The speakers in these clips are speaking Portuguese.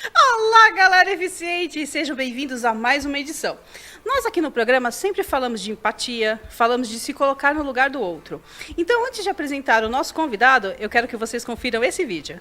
Olá, galera eficiente! Sejam bem-vindos a mais uma edição. Nós aqui no programa sempre falamos de empatia, falamos de se colocar no lugar do outro. Então, antes de apresentar o nosso convidado, eu quero que vocês confiram esse vídeo.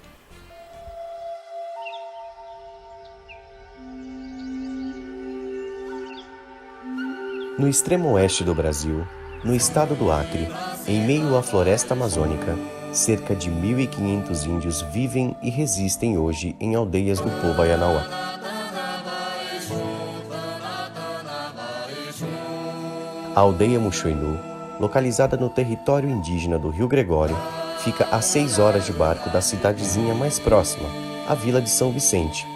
No extremo oeste do Brasil, no estado do Acre, em meio à floresta amazônica, cerca de 1.500 índios vivem e resistem hoje em aldeias do povo Ayanauá. A aldeia Muxoinu, localizada no território indígena do Rio Gregório, fica a 6 horas de barco da cidadezinha mais próxima, a Vila de São Vicente.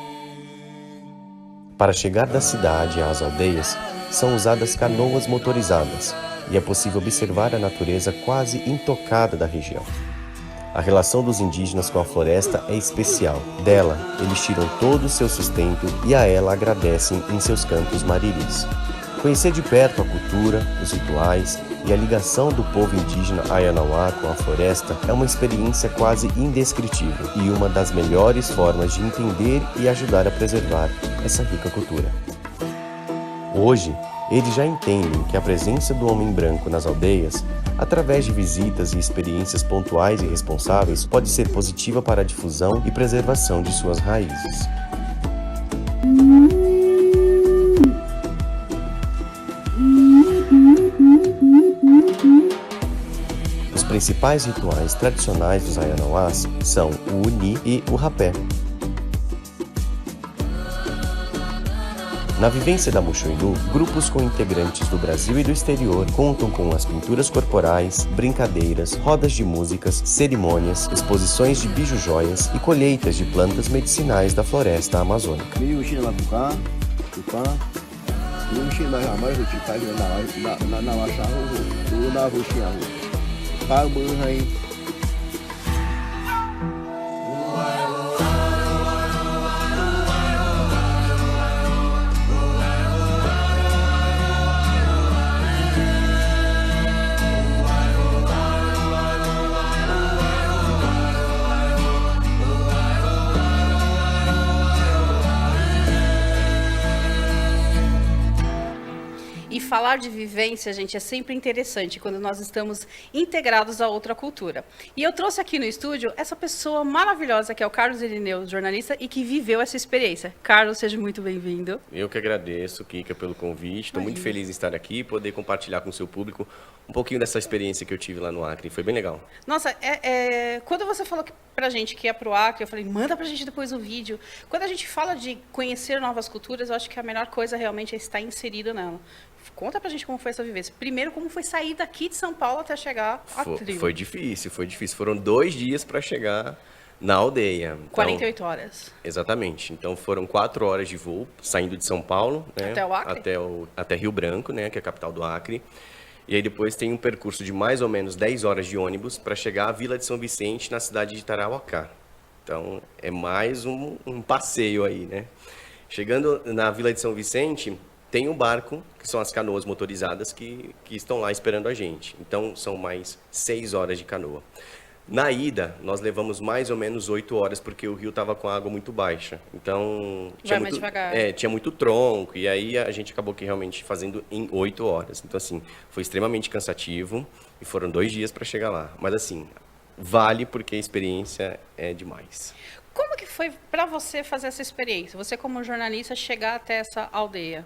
Para chegar da cidade às aldeias, são usadas canoas motorizadas e é possível observar a natureza quase intocada da região. A relação dos indígenas com a floresta é especial. Dela, eles tiram todo o seu sustento e a ela agradecem em seus cantos marílios. Conhecer de perto a cultura, os rituais e a ligação do povo indígena Ayanauá com a floresta é uma experiência quase indescritível e uma das melhores formas de entender e ajudar a preservar essa rica cultura. Hoje, eles já entendem que a presença do homem branco nas aldeias, através de visitas e experiências pontuais e responsáveis, pode ser positiva para a difusão e preservação de suas raízes. Os principais rituais tradicionais dos Ayanauás são o Uni e o Rapé. Na vivência da Muxoinu, grupos com integrantes do Brasil e do exterior contam com as pinturas corporais, brincadeiras, rodas de músicas, cerimônias, exposições de bijujoias e colheitas de plantas medicinais da floresta amazônica. E falar de vivência, gente, é sempre interessante quando nós estamos integrados a outra cultura. E eu trouxe aqui no estúdio essa pessoa maravilhosa que é o Carlos Irineu, jornalista, e que viveu essa experiência. Carlos, seja muito bem-vindo. Eu que agradeço, Kika, pelo convite. Estou muito feliz em estar aqui e poder compartilhar com o seu público um pouquinho dessa experiência que eu tive lá no Acre. Foi bem legal. Nossa, quando você falou pra gente que ia pro Acre, eu falei, manda pra gente depois o vídeo. Quando a gente fala de conhecer novas culturas, eu acho que a melhor coisa realmente é estar inserido nela. Conta pra gente como foi essa vivência. Primeiro, como foi sair daqui de São Paulo até chegar a Trio. Foi difícil, foi difícil. Foram 2 dias para chegar na aldeia. Então, 48 horas. Exatamente. Então foram 4 horas de voo, saindo de São Paulo, né, Até o Acre? até Rio Branco, né, que é a capital do Acre. E aí depois tem um percurso de mais ou menos 10 horas de ônibus para chegar à Vila de São Vicente, na cidade de Tarauacá. Então é mais um passeio aí, né? Chegando na Vila de São Vicente, tem um barco, que são as canoas motorizadas, que estão lá esperando a gente. Então são mais 6 horas de canoa. Na ida, nós levamos mais ou menos 8 horas, porque o rio estava com a água muito baixa. Então, Mais devagar. tinha muito tronco, e aí a gente acabou que realmente fazendo em 8 horas. Então, assim, foi extremamente cansativo, e foram 2 dias para chegar lá. Mas, assim, vale porque a experiência é demais. Como que foi pra você fazer essa experiência? Você como jornalista chegar até essa aldeia?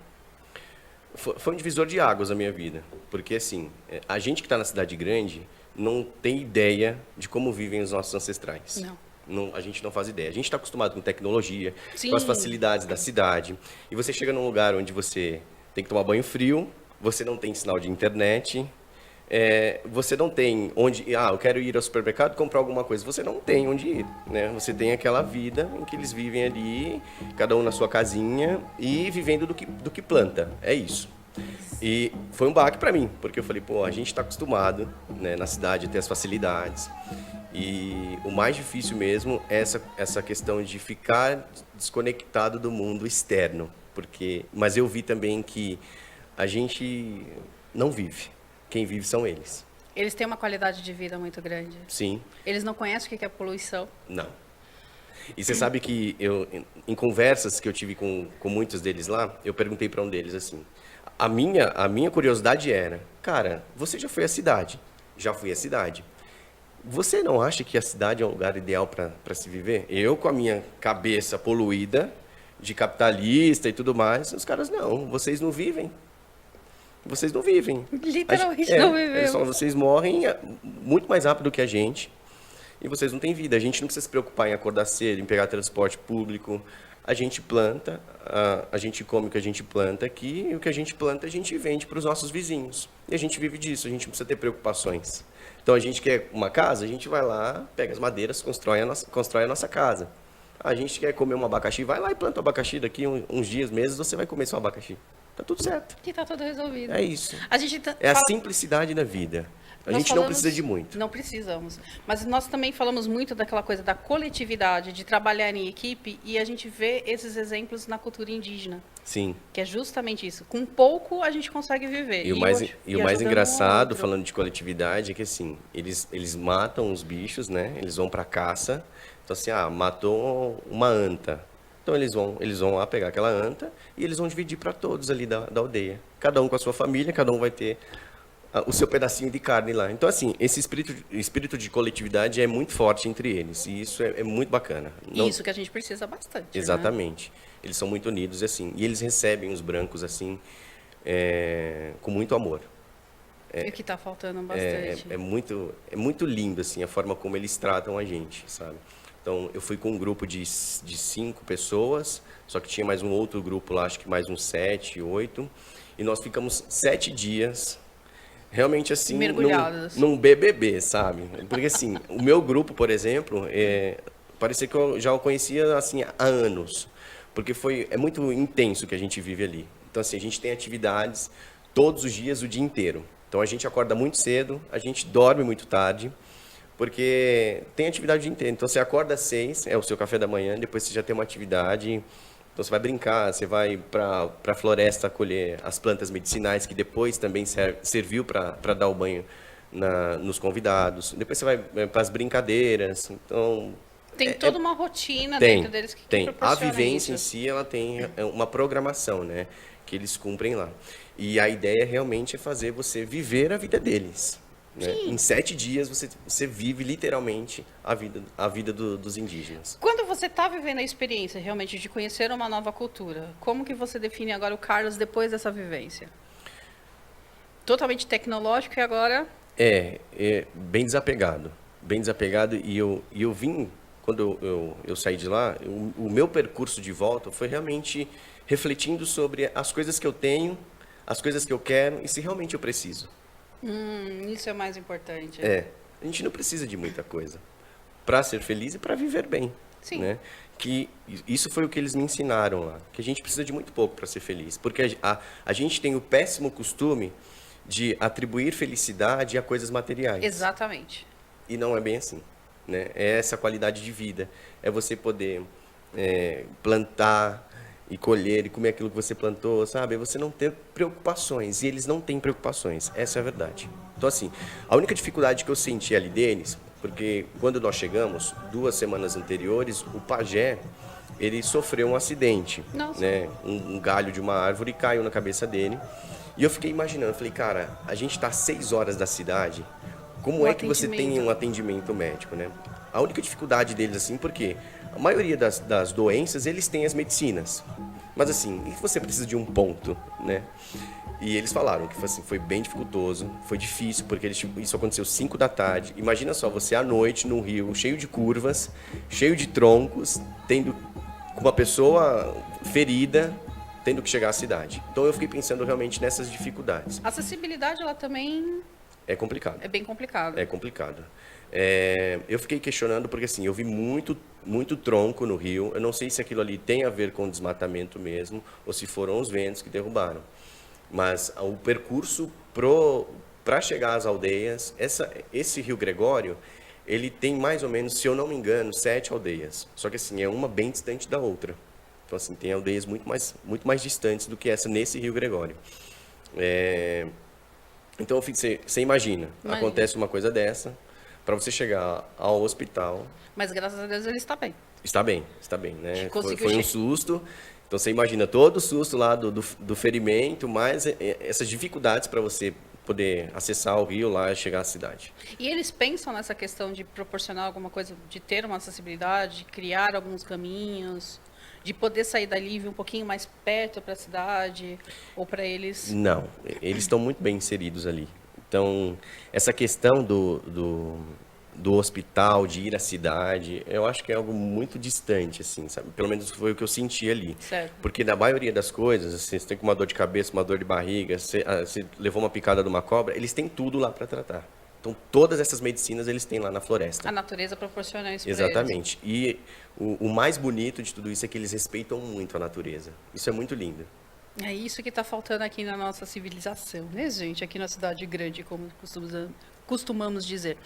Foi um divisor de águas na minha vida, porque, assim, a gente que está na cidade grande não tem ideia de como vivem os nossos ancestrais. A gente não faz ideia. A gente está acostumado com tecnologia, Sim. com as facilidades da cidade. E você chega num lugar onde você tem que tomar banho frio, você não tem sinal de internet, você não tem onde... eu quero ir ao supermercado comprar alguma coisa. Você não tem onde ir, né? Você tem aquela vida em que eles vivem ali, cada um na sua casinha e vivendo do que planta. É isso. E foi um baque para mim, porque eu falei, a gente está acostumado, né, na cidade a ter as facilidades. E o mais difícil mesmo é essa questão de ficar desconectado do mundo externo. Mas eu vi também que a gente não vive. Quem vive são eles. Eles têm uma qualidade de vida muito grande. Sim. Eles não conhecem o que é poluição. Não. E você sabe que eu, em conversas que eu tive com muitos deles lá, eu perguntei para um deles assim, a minha curiosidade era, cara, você já foi à cidade? Já fui à cidade. Você não acha que a cidade é um lugar ideal para se viver? Eu, com a minha cabeça poluída, de capitalista e tudo mais, os caras, não, vocês não vivem. Vocês não vivem. Literalmente não Eles falam, vivemos. vocês morrem muito mais rápido que a gente e vocês não têm vida. A gente não precisa se preocupar em acordar cedo, em pegar transporte público. A gente planta, a gente come o que a gente planta aqui e o que a gente planta a gente vende para os nossos vizinhos. E a gente vive disso, a gente não precisa ter preocupações. Então a gente quer uma casa, a gente vai lá, pega as madeiras, constrói a nossa casa. A gente quer comer um abacaxi, vai lá e planta o abacaxi, daqui uns dias, meses, você vai comer seu abacaxi. Tá tudo certo. Que tá tudo resolvido. É isso. A gente É a fala- simplicidade da vida. A nós gente não falamos- precisa de muito. Não precisamos. Mas nós também falamos muito daquela coisa da coletividade, de trabalhar em equipe, e a gente vê esses exemplos na cultura indígena, Sim. que é justamente isso. Com pouco a gente consegue viver. E o mais ajudando um engraçado, outro. falando de coletividade, é que assim, eles matam os bichos, né? Eles vão pra caça. Então assim, matou uma anta. Então eles vão lá pegar aquela anta e eles vão dividir para todos ali da aldeia. Cada um com a sua família, cada um vai ter o seu pedacinho de carne lá. Então assim, esse espírito de coletividade é muito forte entre eles e isso é muito bacana. Não- Isso que a gente precisa bastante. né? Exatamente. Eles são muito unidos assim e eles recebem os brancos assim com muito amor. E o que está faltando É, bastante. é muito lindo assim a forma como eles tratam a gente, sabe? Então eu fui com um grupo de 5 pessoas, só que tinha mais um outro grupo lá, acho que mais uns 7, 8, e nós ficamos 7 dias realmente assim Mergulhados. num BBB, sabe? Porque assim, o meu grupo, por exemplo, parecia que eu já o conhecia assim há anos, porque é muito intenso o que a gente vive ali. Então assim, a gente tem atividades todos os dias, o dia inteiro. Então a gente acorda muito cedo, a gente dorme muito tarde, porque tem atividade o dia inteiro. Então você acorda às 6, é o seu café da manhã, depois você já tem uma atividade. Então você vai brincar, você vai para a floresta colher as plantas medicinais, que depois também serviu para dar o banho nos convidados. Depois você vai para as brincadeiras. Então Tem toda uma rotina tem, dentro deles que tem. A proporciona vivência em isso. si, ela tem uma programação, né? Que eles cumprem lá. E a ideia realmente é fazer você viver a vida deles. Né? Em 7 dias você vive literalmente a vida dos indígenas. Quando você está vivendo a experiência realmente de conhecer uma nova cultura, como que você define agora o Carlos depois dessa vivência? Totalmente tecnológico e agora... É bem desapegado. Bem desapegado. E eu vim, quando eu saí de lá, o meu percurso de volta foi realmente refletindo sobre as coisas que eu tenho, as coisas que eu quero e se realmente eu preciso. Isso é o mais importante. A gente não precisa de muita coisa para ser feliz e para viver bem. Sim. Né? Que isso foi o que eles me ensinaram lá, que a gente precisa de muito pouco para ser feliz. Porque a gente tem o péssimo costume de atribuir felicidade a coisas materiais. Exatamente. E não é bem assim. Né? É essa qualidade de vida. É você poder plantar e colher e comer aquilo que você plantou, sabe? É você não ter preocupações. E eles não têm preocupações. Essa é a verdade. Então, assim, a única dificuldade que eu senti ali deles, porque quando nós chegamos, 2 semanas anteriores, o pajé, ele sofreu um acidente. Nossa. Né? Um galho de uma árvore caiu na cabeça dele. E eu fiquei imaginando, falei, cara, a gente está a 6 horas da cidade, como é que você tem um atendimento médico, né? A única dificuldade deles, assim, porque a maioria das doenças, eles têm as medicinas. Mas, assim, e você precisa de um ponto, né? E eles falaram que assim, foi bem dificultoso, foi difícil, porque isso aconteceu 5 da tarde. Imagina só, você à noite num rio cheio de curvas, cheio de troncos, com uma pessoa ferida, tendo que chegar à cidade. Então eu fiquei pensando realmente nessas dificuldades. A acessibilidade, ela também É complicado. é bem complicada. É complicado. Eu fiquei questionando porque assim, eu vi muito tronco no rio. Eu não sei se aquilo ali tem a ver com desmatamento mesmo, ou se foram os ventos que derrubaram. Mas o percurso para chegar às aldeias, esse Rio Gregório, ele tem mais ou menos, se eu não me engano, 7 aldeias. Só que assim, é uma bem distante da outra. Então assim, tem aldeias muito mais distantes do que essa nesse Rio Gregório. Então você imagina, acontece uma coisa dessa, para você chegar ao hospital. Mas graças a Deus ele está bem. Está bem, né? Que Foi, conseguiu foi um susto. Então você imagina todo o susto lá do ferimento, mais essas dificuldades para você poder acessar o rio lá e chegar à cidade. E eles pensam nessa questão de proporcionar alguma coisa, de ter uma acessibilidade, de criar alguns caminhos, de poder sair dali e vir um pouquinho mais perto para a cidade, ou para eles... Não, eles estão muito bem inseridos ali. Então, essa questão do hospital, de ir à cidade, eu acho que é algo muito distante, assim, sabe? Pelo menos foi o que eu senti ali. Certo. Porque na maioria das coisas, assim, você tem uma dor de cabeça, uma dor de barriga, você levou uma picada de uma cobra, eles têm tudo lá para tratar. Então, todas essas medicinas eles têm lá na floresta. A natureza proporciona isso para eles. Exatamente. E o mais bonito de tudo isso é que eles respeitam muito a natureza. Isso é muito lindo. É isso que está faltando aqui na nossa civilização, né, gente? Aqui na cidade grande, como costumamos dizer.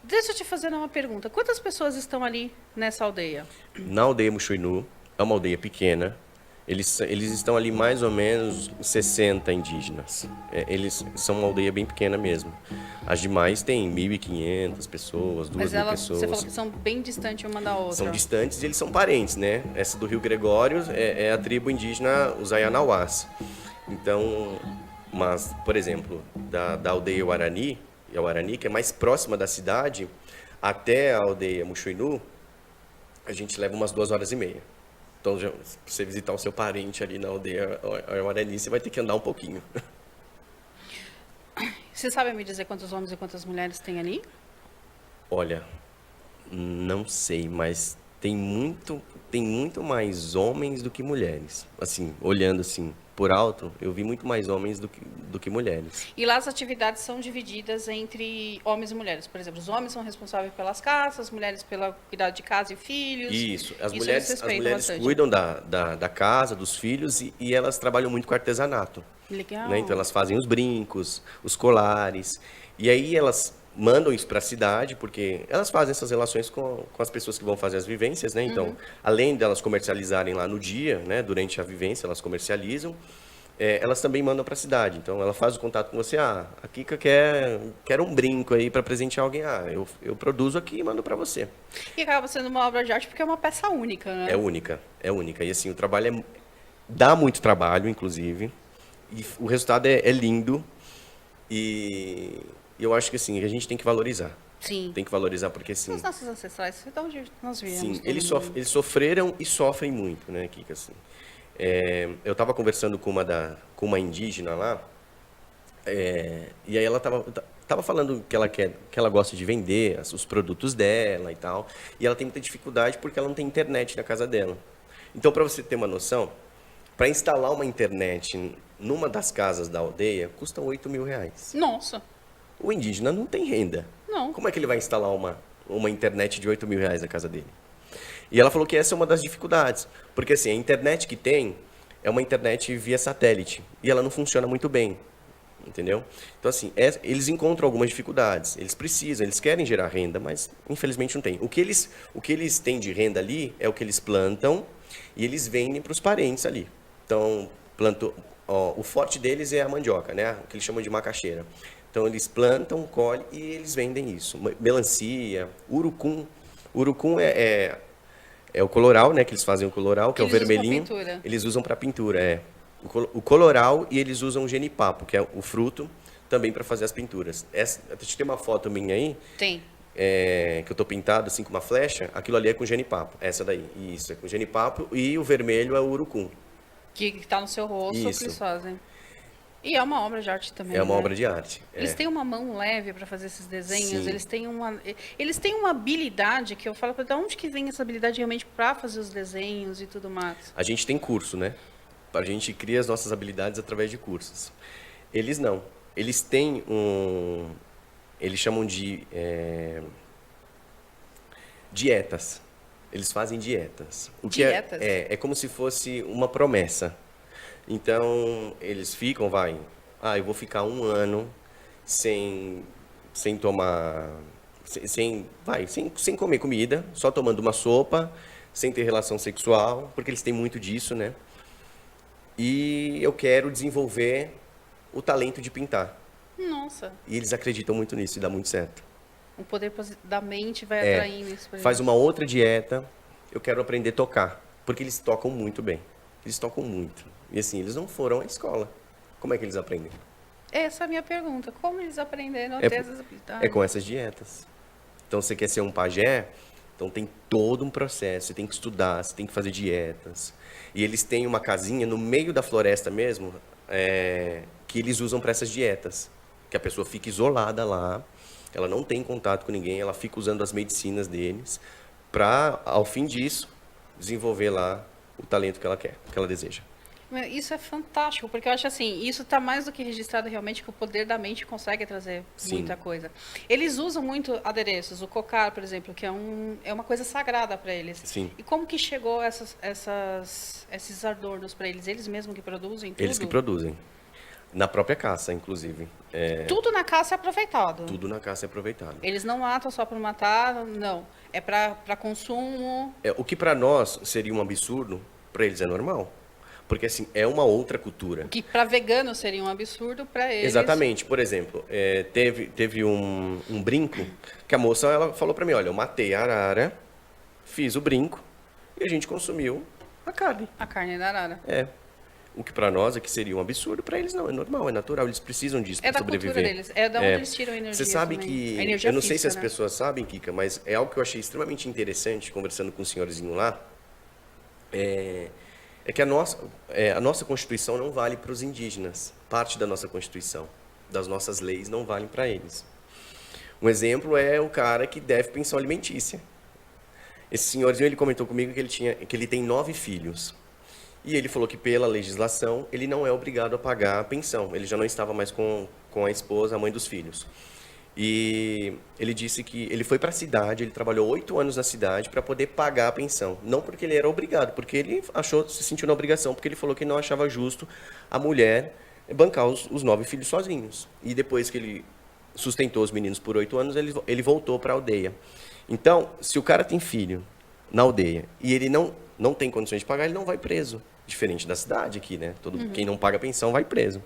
Deixa eu te fazer uma pergunta. Quantas pessoas estão ali nessa aldeia? Na aldeia Muxuinu, é uma aldeia pequena, eles estão ali mais ou menos 60 indígenas. Eles são uma aldeia bem pequena mesmo. As demais têm 1.500 pessoas, 2.000 Mas elas, pessoas. você falou que são bem distantes uma da outra. São distantes e eles são parentes, né? Essa do Rio Gregório é a tribo indígena, os Ayanauás. Então, mas, por exemplo, da aldeia Guarani, que é mais próxima da cidade, até a aldeia Muxuinu, a gente leva umas 2h30. Então, para você visitar o seu parente ali na aldeia Guarani, você vai ter que andar um pouquinho. Você sabe me dizer quantos homens e quantas mulheres tem ali? Olha, não sei, mas tem muito mais homens do que mulheres. Assim, olhando assim por alto, eu vi muito mais homens do que mulheres. E lá as atividades são divididas entre homens e mulheres. Por exemplo, os homens são responsáveis pelas caças, as mulheres pelo cuidado de casa e filhos. Isso, as eles mulheres respeitam bastante. cuidam da casa, dos filhos e elas trabalham muito com artesanato. Legal. Né? Então elas fazem os brincos, os colares, e aí elas mandam isso para a cidade, porque elas fazem essas relações com as pessoas que vão fazer as vivências, né? Então, além delas comercializarem lá no dia, né? Durante a vivência elas comercializam, elas também mandam para a cidade. Então ela faz o contato com você, a Kika quer um brinco aí para presentear alguém, eu produzo aqui e mando para você. E acaba sendo uma obra de arte porque é uma peça única, né? É única. E assim, o trabalho dá muito trabalho, inclusive, e o resultado é lindo, e eu acho que assim, a gente tem que valorizar. Sim. Tem que valorizar porque assim... Os nossos ancestrais, de onde nós viemos. Sim, eles sofreram e sofrem muito, né, Kika, assim. Eu estava conversando com uma indígena lá, e aí ela tava falando que ela gosta de vender os produtos dela e tal, e ela tem muita dificuldade porque ela não tem internet na casa dela. Então, para você ter uma noção, para instalar uma internet numa das casas da aldeia, custa R$8.000. Nossa. O indígena não tem renda. Não. Como é que ele vai instalar uma internet de R$8.000 na casa dele? E ela falou que essa é uma das dificuldades, porque assim, a internet que tem é uma internet via satélite, e ela não funciona muito bem, entendeu? Então assim, eles encontram algumas dificuldades, eles querem gerar renda, mas infelizmente não tem. O que eles têm de renda ali é o que eles plantam, e eles vendem para os parentes ali. Então, o forte deles é a mandioca, né? O que eles chamam de macaxeira. Então, eles plantam, colhem e eles vendem isso. Melancia, urucum. Urucum é o coloral, né? Que eles fazem o coloral, que é o vermelhinho. Eles usam para pintura, o coloral, e eles usam o genipapo, que é o fruto, também para fazer as pinturas. Deixa eu ter uma foto minha aí. Tem. Que eu estou pintado assim com uma flecha, aquilo ali é com genipapo. Essa daí, isso, é com genipapo, e o vermelho é o urucum. Que está no seu rosto, o que eles fazem. E é uma obra de arte também. É uma né? obra de arte. Eles têm uma mão leve para fazer esses desenhos. Sim. Eles têm uma habilidade que eu falo para de onde que vem essa habilidade realmente para fazer os desenhos e tudo mais. A gente tem curso, né? A gente cria as nossas habilidades através de cursos. Eles não. Eles têm eles chamam de dietas. Eles fazem dietas. Dietas? É como se fosse uma promessa. Então, eles ficam, eu vou ficar 1 ano sem tomar, sem comer comida, só tomando uma sopa, sem ter relação sexual, porque eles têm muito disso, né? E eu quero desenvolver o talento de pintar. Nossa. E eles acreditam muito nisso e dá muito certo. O poder da mente vai atraindo isso pra Faz gente. uma outra dieta, eu quero aprender a tocar, porque eles tocam muito bem. Eles tocam muito. E assim, eles não foram à escola. Como é que eles aprendem? Essa é a minha pergunta. Como eles aprenderam a É, ter essas habilidades? é com essas dietas. Então, você quer ser um pajé, então tem todo um processo, você tem que estudar, você tem que fazer dietas. E eles têm uma casinha no meio da floresta mesmo, que eles usam para essas dietas. Que a pessoa fica isolada lá, ela não tem contato com ninguém, ela fica usando as medicinas deles, para, ao fim disso, desenvolver lá o talento que ela quer, que ela deseja. Isso é fantástico, porque eu acho assim, isso está mais do que registrado realmente que o poder da mente consegue trazer Sim. muita coisa. Eles usam muito adereços, o cocar, por exemplo, que é uma coisa sagrada para eles. Sim. E como que chegou esses adornos para eles? Eles mesmos que produzem tudo? Eles que produzem. Na própria caça, inclusive. Tudo na caça é aproveitado. Tudo na caça é aproveitado. Eles não matam só por matar, não. É para consumo. O que para nós seria um absurdo, para eles é normal. Porque, assim, é uma outra cultura. Que para veganos seria um absurdo, para eles. Exatamente. Por exemplo, teve um brinco que a moça ela falou para mim, olha, eu matei a arara, fiz o brinco e a gente consumiu a carne. A carne da arara. O que para nós aqui seria um absurdo, para eles não, é normal, é natural, eles precisam disso É para da sobreviver. cultura deles, é da onde eles tiram a energia. Você sabe também. que, A energia eu não sei se física, as né? pessoas sabem, Kika, mas é algo que eu achei extremamente interessante, conversando com o senhorzinho lá, é que a nossa Constituição não vale para os indígenas, parte da nossa Constituição, das nossas leis não valem para eles. Um exemplo é o cara que deve pensão alimentícia. Esse senhorzinho, ele comentou comigo que ele tem 9 filhos. E ele falou que pela legislação ele não é obrigado a pagar a pensão. Ele já não estava mais com a esposa, a mãe dos filhos. E ele disse que ele foi para a cidade, ele trabalhou 8 anos na cidade para poder pagar a pensão. Não porque ele era obrigado, porque ele se sentiu na obrigação, porque ele falou que não achava justo a mulher bancar os 9 filhos sozinhos. E depois que ele sustentou os meninos por 8 anos, ele voltou para a aldeia. Então, se o cara tem filho na aldeia e ele não tem condições de pagar, ele não vai preso. Diferente da cidade aqui, né? Quem não paga pensão vai preso.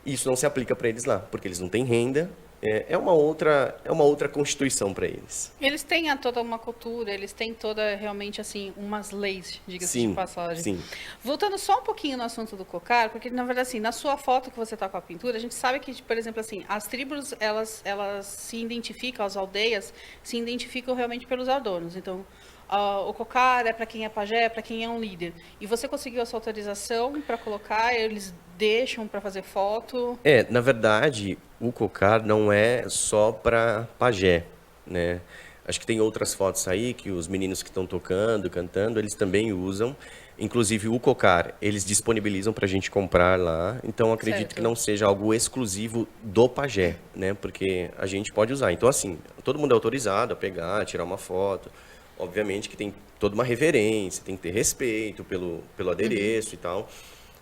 Isso não se aplica para eles lá, porque eles não têm renda. É uma outra constituição para eles. Eles têm toda uma cultura, eles têm toda realmente assim umas leis, diga-se de passagem. Sim. Voltando só um pouquinho no assunto do cocar, porque na verdade assim, na sua foto que você está com a pintura, a gente sabe que, por exemplo, assim, as tribos elas se identificam, as aldeias se identificam realmente pelos adornos. Então, o cocar é para quem é pajé, é para quem é um líder. E você conseguiu essa autorização para colocar? Eles deixam para fazer foto? Na verdade, o cocar não é só para pajé, né? Acho que tem outras fotos aí que os meninos que estão tocando, cantando, eles também usam. Inclusive o cocar, eles disponibilizam para a gente comprar lá. Então acredito que não seja algo exclusivo do pajé, né? Porque a gente pode usar. Então assim, todo mundo é autorizado a pegar, tirar uma foto. Obviamente que tem toda uma reverência, tem que ter respeito pelo adereço e tal.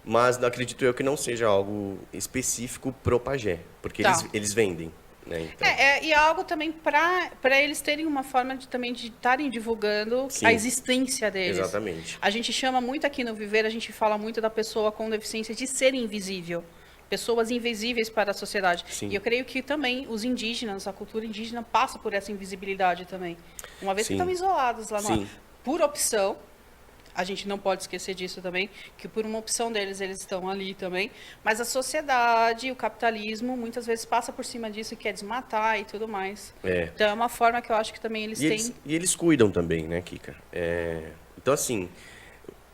Mas acredito eu que não seja algo específico pro pajé, porque eles vendem. Né, então. E é algo também para eles terem uma forma também de estarem divulgando a existência deles. Exatamente. A gente chama muito aqui no Viver, a gente fala muito da pessoa com deficiência de ser invisível. Pessoas invisíveis para a sociedade. Sim. E eu creio que também os indígenas, a cultura indígena passa por essa invisibilidade também. Uma vez que estão isolados lá no ar. Por opção, a gente não pode esquecer disso também, que por uma opção deles, eles estão ali também. Mas a sociedade, o capitalismo, muitas vezes passa por cima disso e quer desmatar e tudo mais. Então é uma forma que eu acho que também eles têm... E eles cuidam também, né, Kika? Então, assim,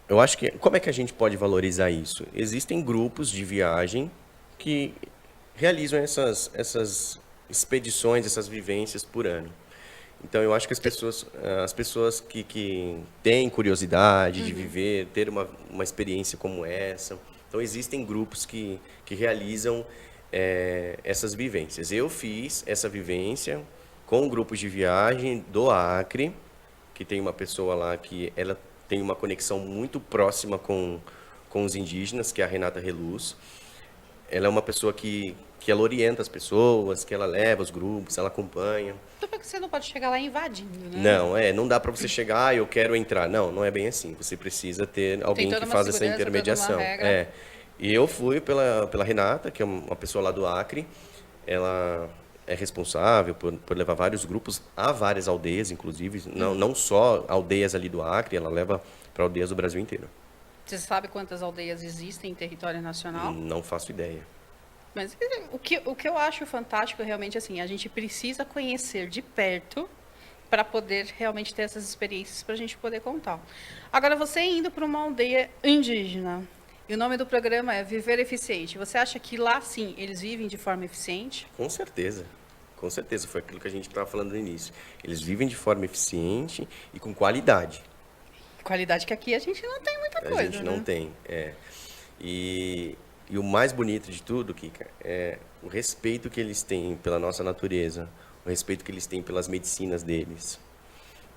eu acho que... Como é que a gente pode valorizar isso? Existem grupos de viagem que realizam essas expedições, essas vivências por ano. Então, eu acho que as pessoas que têm curiosidade de viver, ter uma experiência como essa... Então, existem grupos que realizam essas vivências. Eu fiz essa vivência com grupos de viagem do Acre, que tem uma pessoa lá que ela tem uma conexão muito próxima com os indígenas, que é a Renata Reluz. Ela é uma pessoa que ela orienta as pessoas, que ela leva os grupos, ela acompanha. Então, porque você não pode chegar lá invadindo, né? Não dá para você chegar, eu quero entrar. Não é bem assim. Você precisa ter alguém que faz essa intermediação. E eu fui pela Renata, que é uma pessoa lá do Acre. Ela é responsável por levar vários grupos a várias aldeias, inclusive, não só aldeias ali do Acre, ela leva para aldeias do Brasil inteiro. Você sabe quantas aldeias existem em território nacional? Não faço ideia. Mas o que eu acho fantástico realmente assim, a gente precisa conhecer de perto para poder realmente ter essas experiências para a gente poder contar. Agora, você indo para uma aldeia indígena, e o nome do programa é Viver Eficiente, você acha que lá, sim, eles vivem de forma eficiente? Com certeza, foi aquilo que a gente estava falando no início. Eles vivem de forma eficiente e com qualidade. Qualidade que aqui a gente não tem muita coisa, A gente não tem, E o mais bonito de tudo, Kika, é o respeito que eles têm pela nossa natureza, o respeito que eles têm pelas medicinas deles,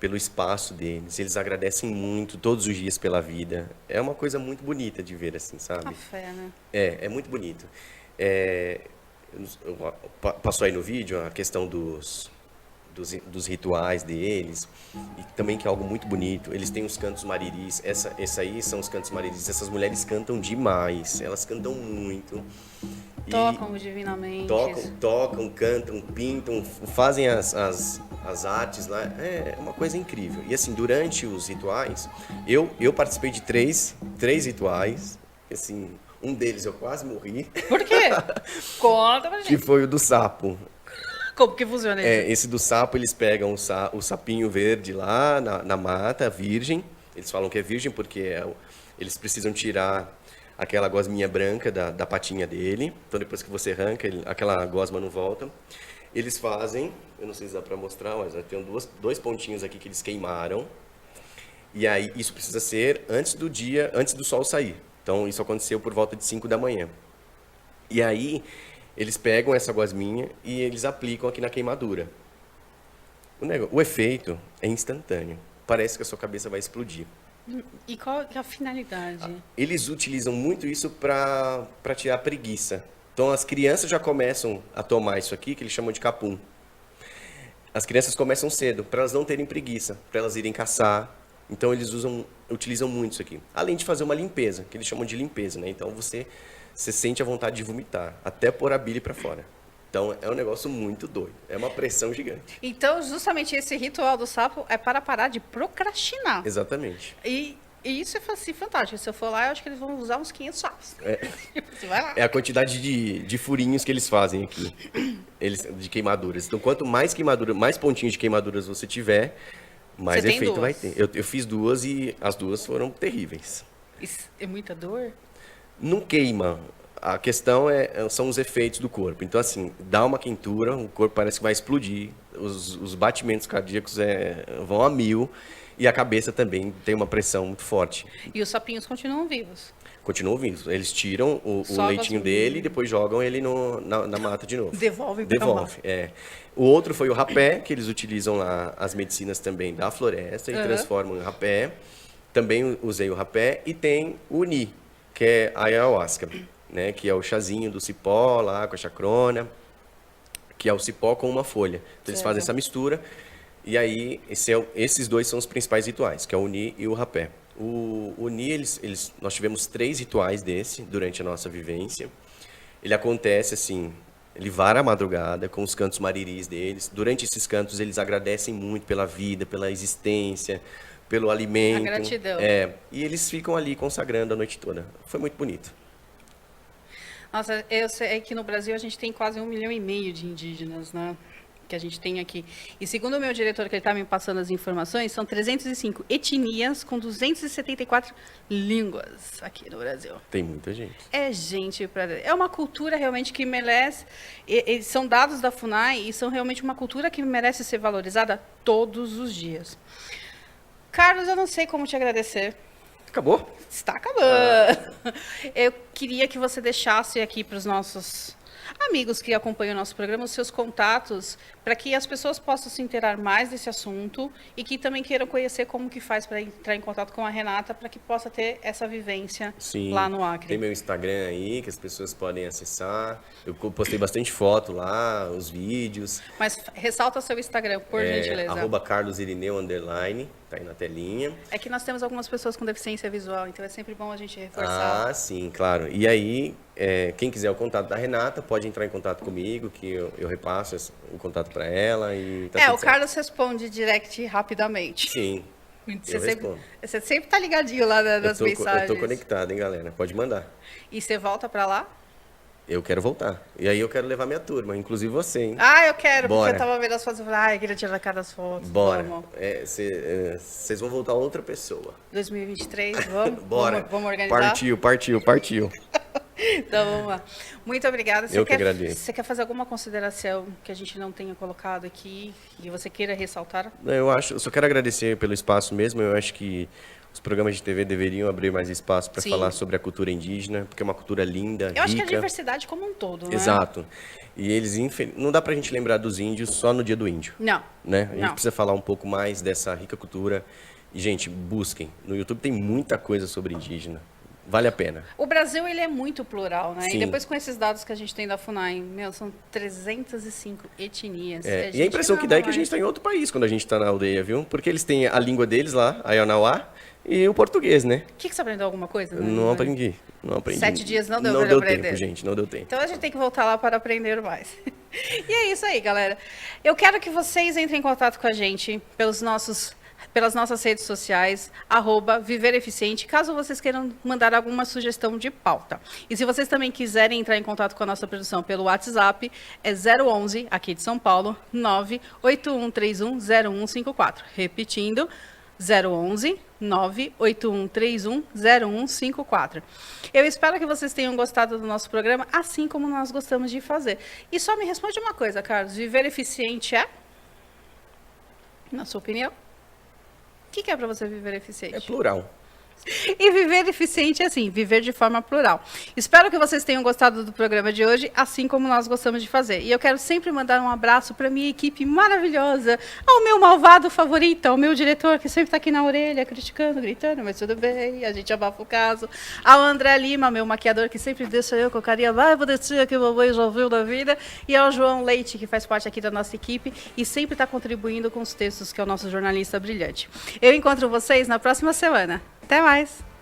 pelo espaço deles. Eles agradecem muito todos os dias pela vida. É uma coisa muito bonita de ver, assim, sabe? A fé, né? É muito bonito. Passou aí no vídeo a questão dos rituais deles, e também que é algo muito bonito. Eles têm os cantos mariris. Essa aí são os cantos mariris. Essas mulheres cantam demais, elas cantam muito. Tocam divinamente. Tocam, cantam, pintam, fazem as artes lá. É uma coisa incrível. E assim, durante os rituais, eu participei de três rituais. Assim, um deles eu quase morri. Por quê? Conta pra gente. Que foi o do sapo. Como que funciona isso? Esse do sapo, eles pegam o sapinho verde lá na mata, virgem. Eles falam que é virgem porque eles precisam tirar aquela gosminha branca da patinha dele. Então, depois que você arranca, aquela gosma não volta. Eles fazem, eu não sei se dá para mostrar, mas tem dois pontinhos aqui que eles queimaram. E aí, isso precisa ser antes do sol sair. Então, isso aconteceu por volta de 5 da manhã. E aí, eles pegam essa gosminha e eles aplicam aqui na queimadura. O efeito é instantâneo. Parece que a sua cabeça vai explodir. E qual é a finalidade? Eles utilizam muito isso para tirar a preguiça. Então, as crianças já começam a tomar isso aqui, que eles chamam de capum. As crianças começam cedo, para elas não terem preguiça, para elas irem caçar. Então, eles utilizam muito isso aqui. Além de fazer uma limpeza, que eles chamam de limpeza, né? Então, você sente a vontade de vomitar, até pôr a bile para fora. Então, é um negócio muito doido. É uma pressão gigante. Então, justamente esse ritual do sapo é para parar de procrastinar. Exatamente. E isso é assim, fantástico. Se eu for lá, eu acho que eles vão usar uns 500 sapos. Você vai lá. É a quantidade de furinhos que eles fazem aqui, de queimaduras. Então, quanto mais queimadura, mais pontinhos de queimaduras você tiver, mais efeito vai ter. Eu fiz 2 e as 2 foram terríveis. Isso é muita dor? Não queima. A questão são os efeitos do corpo. Então, assim, dá uma quentura, o corpo parece que vai explodir, os batimentos cardíacos vão a 1000 e a cabeça também tem uma pressão muito forte. E os sapinhos continuam vivos? Continuam vivos. Eles tiram o leitinho dele e depois jogam ele na mata de novo. Devolve para a mata. O outro foi o rapé, que eles utilizam lá as medicinas também da floresta e transformam em rapé. Também usei o rapé. E tem o uni, que é a ayahuasca, né? Que é o chazinho do cipó lá com a chacrona, que é o cipó com uma folha. Então, eles fazem essa mistura. E aí, esses 2 são os principais rituais, que é o uni e o rapé. O uni, nós tivemos 3 rituais desse durante a nossa vivência. Ele acontece assim, ele vara a madrugada com os cantos mariris deles. Durante esses cantos, eles agradecem muito pela vida, pela existência, pelo alimento. A gratidão. E eles ficam ali consagrando a noite toda. Foi muito bonito. Nossa, eu sei que no Brasil a gente tem quase 1,5 milhão de indígenas, né? Que a gente tem aqui. E segundo o meu diretor, que ele está me passando as informações, são 305 etnias com 274 línguas aqui no Brasil. Tem muita gente. É gente para... É uma cultura realmente que merece... Eles são dados da FUNAI e são realmente uma cultura que merece ser valorizada todos os dias. Carlos, eu não sei como te agradecer. Acabou? Está acabando. Eu queria que você deixasse aqui para os nossos amigos que acompanham o nosso programa os seus contatos para que as pessoas possam se inteirar mais desse assunto e que também queiram conhecer como que faz para entrar em contato com a Renata, para que possa ter essa vivência lá no Acre. Tem meu Instagram aí, que as pessoas podem acessar. Eu postei bastante foto lá, os vídeos. Mas ressalta seu Instagram, por gentileza. @carlosirineu_, tá aí na telinha. É que nós temos algumas pessoas com deficiência visual, então é sempre bom a gente reforçar. Ah, sim, claro. E aí, quem quiser o contato da Renata, pode entrar em contato comigo, que eu repasso o contato para ela e tá tudo o certo. Carlos responde direct rapidamente. Sim, Você sempre tá ligadinho lá nas mensagens. Eu tô conectado, hein, galera? Pode mandar. E você volta para lá? Eu quero voltar. E aí eu quero levar minha turma, inclusive você, hein? Ah, eu quero, Bora. porque eu tava vendo as fotos e falei, eu queria tirar cada as fotos. Bora. Vamos. Vocês vão voltar outra pessoa. 2023, vamos? Bora. Vamos organizar? Partiu. Então, vamos lá. Muito obrigada. Eu que agradeço. Você quer fazer alguma consideração que a gente não tenha colocado aqui e você queira ressaltar? Eu só quero agradecer pelo espaço mesmo. Eu acho que os programas de TV deveriam abrir mais espaço para falar sobre a cultura indígena, porque é uma cultura linda, rica. Eu acho que a diversidade como um todo, né? Exato. E eles, não dá pra gente lembrar dos índios só no dia do índio. Não. Né? A gente precisa falar um pouco mais dessa rica cultura. E, gente, busquem. No YouTube tem muita coisa sobre indígena. Vale a pena. O Brasil, ele é muito plural, né? Sim. E depois com esses dados que a gente tem da FUNAI, são 305 etnias. E a impressão que dá é que a gente está em outro país quando a gente está na aldeia, viu? Porque eles têm a língua deles lá, a Iauanauá, e o português, né? O que você aprendeu alguma coisa? Né? Não aprendi. 7 dias não deu para aprender. Não deu tempo, gente. Não deu tempo. Então a gente tem que voltar lá para aprender mais. E é isso aí, galera. Eu quero que vocês entrem em contato com a gente pelas nossas redes sociais, @Viver Eficiente, caso vocês queiram mandar alguma sugestão de pauta. E se vocês também quiserem entrar em contato com a nossa produção pelo WhatsApp, é 011, aqui de São Paulo, 981310154. Repetindo, 011 981310154. Eu espero que vocês tenham gostado do nosso programa, assim como nós gostamos de fazer. E só me responde uma coisa, Carlos, viver eficiente é? Na sua opinião? O que é para você viver eficiente? É plural. E viver eficiente é assim, viver de forma plural. Espero que vocês tenham gostado do programa de hoje, assim como nós gostamos de fazer. E eu quero sempre mandar um abraço para minha equipe maravilhosa, ao meu malvado favorito, ao meu diretor, que sempre está aqui na orelha, criticando, gritando, mas tudo bem, a gente abafa o caso. Ao André Lima, meu maquiador, que sempre deixa eu com a carinha, vou descer aqui, mamãe já ouviu da vida. E ao João Leite, que faz parte aqui da nossa equipe e sempre está contribuindo com os textos, que é o nosso jornalista brilhante. Eu encontro vocês na próxima semana. Até mais!